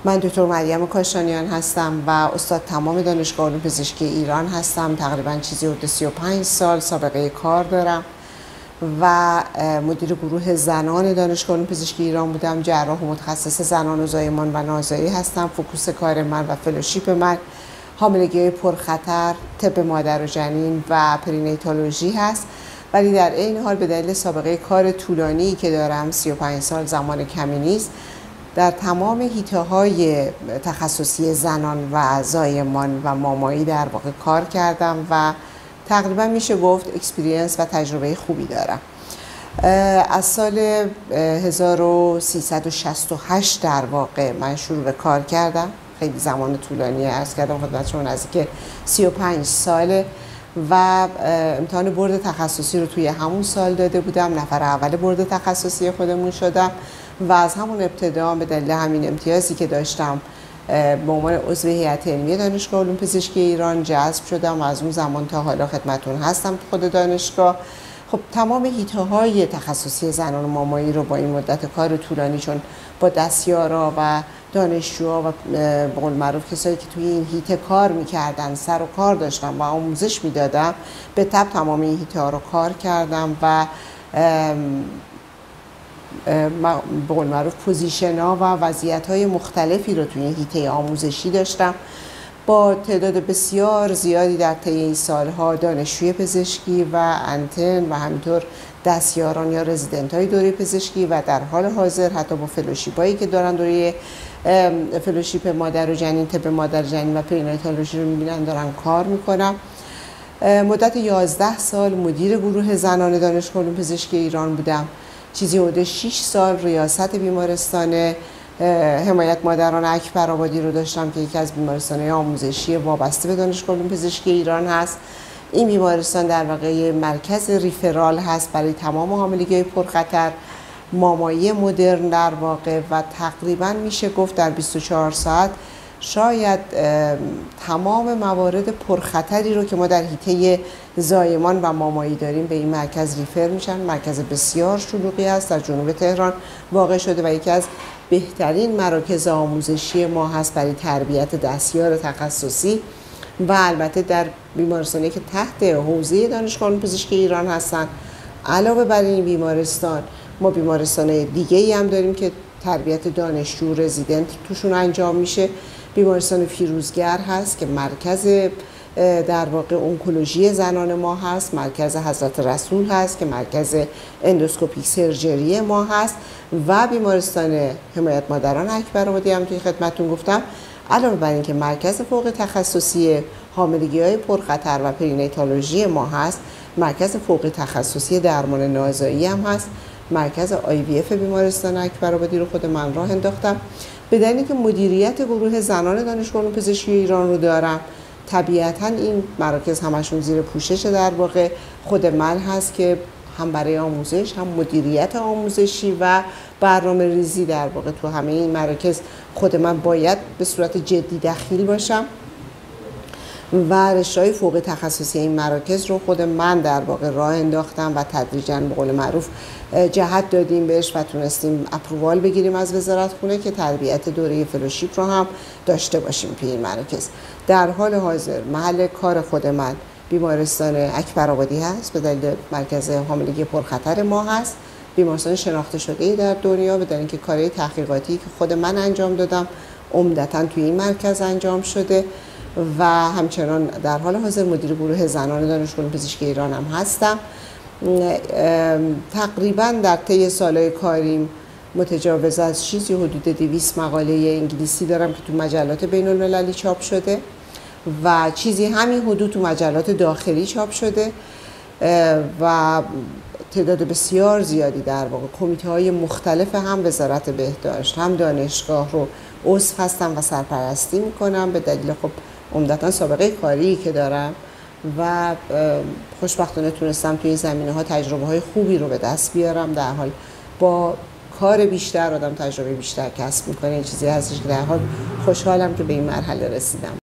من دکتر مریم کاشانیان هستم و استاد تمام دانشگاه علوم پزشکی ایران هستم. تقریبا چیزی حدود 35 سال سابقه کار دارم و مدیر گروه زنان دانشگاه علوم پزشکی ایران بودم. جراح و متخصص زنان و زایمان و نازایی هستم. فوکوس کار من و فلوشیپ من حاملگی پرخطر، طب مادر و جنین و پرینیتولوژی هست، ولی در این حال به دلیل سابقه کار طولانی که دارم، 35 سال زمان کمی نیست، در تمام حیطه‌های تخصصی زنان و زایمان و مامایی در واقع کار کردم و تقریبا میشه گفت اکسپریانس و تجربه خوبی دارم. از سال 1368 در واقع من شروع به کار کردم. خیلی زمان طولانی عرض کردم خدمت شما، نزدیک 35 ساله و امتحان بورد تخصصی رو توی همون سال داده بودم. نفر اول بورد تخصصی خودمون شدم و از همون ابتدا به دلیل همین امتیازی که داشتم به عنوان عضو هیئت علمی دانشگاه علوم پزشکی ایران جذب شدم و از اون زمان تا حالا خدمتتون هستم خود دانشگاه. خب تمام حیطه‌های تخصصی زنان و مامایی رو با این مدت کار طولانی، چون با دستیارا و دانشجوها و به قول معروف کسایی که توی این حیطه کار میکردن سر و کار داشتم و آموزش میدادم، به تبع تمام این حیطه‌ها رو کار کردم و به قول معروف پوزیشن‌ها و وضعیت‌های مختلفی رو توی این حیطه آموزشی داشتم. با تعداد بسیار زیادی در طی این سالها دانشجوی پزشکی و انترن و همینطور دستیاران یا رزیدنت‌های دوره پزشکی و در حال حاضر حتی با فلوشیپایی که دارن دوره فلوشیپ مادر و جنین، طب مادر و جنین و پرینیتولوژی رو می‌بینن دارن کار می‌کنم. مدت 11 سال مدیر گروه زنان دانشگاه علوم پزشکی ایران بودم. چیزی حدود 6 سال ریاست بیمارستان حمایت مادران اکبرآبادی رو داشتم که یکی از بیمارستان‌های آموزشی وابسته به دانشگاه علوم پزشکی ایران هست. این بیمارستان در واقع مرکز ریفرال هست برای تمام حاملگی‌های پرخطر، مامایی مدرن در واقع، و تقریبا میشه گفت در 24 ساعت شاید تمام موارد پرخطری رو که ما در حیطه زایمان و مامایی داریم به این مرکز ریفر میشن. مرکز بسیار شلوغی است، در جنوب تهران واقع شده و یکی از بهترین مراکز آموزشی ما هست برای تربیت دستیار تخصصی و البته در بیمارستانی که تحت حوزه دانشگاه علوم پزشکی ایران هستن. علاوه بر این بیمارستان ما بیمارستان دیگه‌ای هم داریم که تربیت دانشجو رزیدنت توشون انجام میشه. بیمارستان فیروزگر هست که مرکز در واقع اونکولوژی زنان ما هست، مرکز حضرت رسول هست که مرکز اندوسکوپیک سرجری ما هست و بیمارستان حمایت مادران اکبرآبادی هم توی خدمتتون گفتم. علاوه بر این که مرکز فوق تخصصی حاملگی‌های پرخطر و پرینیتولوژی ما هست، مرکز فوق تخصصی درمان نازایی هم هست. مرکز IVF بیمارستان اکبرآبادی رو خود من راه انداختم. به دلیلی که مدیریت گروه زنان دانشگاه علوم پزشکی ایران رو دارم، طبیعتاً این مراکز همشون زیر پوشش در واقع خود من هست که هم برای آموزش، هم مدیریت آموزشی و برنامه ریزی در واقع تو همه این مراکز خود من باید به صورت جدی دخیل باشم و رشته‌های فوق تخصصی این مراکز رو خود من در واقع راه انداختم و تدریجاً به قول معروف جهت دادیم بهش و تونستیم اپرووال بگیریم از وزارت خونه که تربیت دوره فلوشیپ رو هم داشته باشیم توی این مراکز. در حال حاضر محل کار خود من بیمارستان اکبرآبادی هست به دلیل مرکز حاملگی پرخطر ما هست. بیمارستان شناخته شده‌ای در دنیا به دلیل اینکه کارهای تحقیقاتی که خود من انجام دادم عمدتاً توی این مرکز انجام شده و همچنان در حال حاضر مدیر گروه زنان دانشگاه علوم پزشکی ایران هم هستم. تقریبا در طی سالهای کاریم متجاوز از چیزی حدود 200 مقاله انگلیسی دارم که تو مجلات بین المللی چاپ شده و چیزی همین حدود تو مجلات داخلی چاپ شده و تعداد بسیار زیادی در واقع کمیته‌های مختلف هم وزارت بهداشت هم دانشگاه رو عضو هستم و سرپرستی میکنم به دلیل خب عمدتاً سابقه کاری که دارم و خوشبختانه تونستم توی این زمینه‌ها تجربه‌های خوبی رو به دست بیارم. در حال با کار بیشتر آدم تجربه بیشتر کسب میکنه. این چیزی هستش که در حال خوشحالم که به این مرحله رسیدم.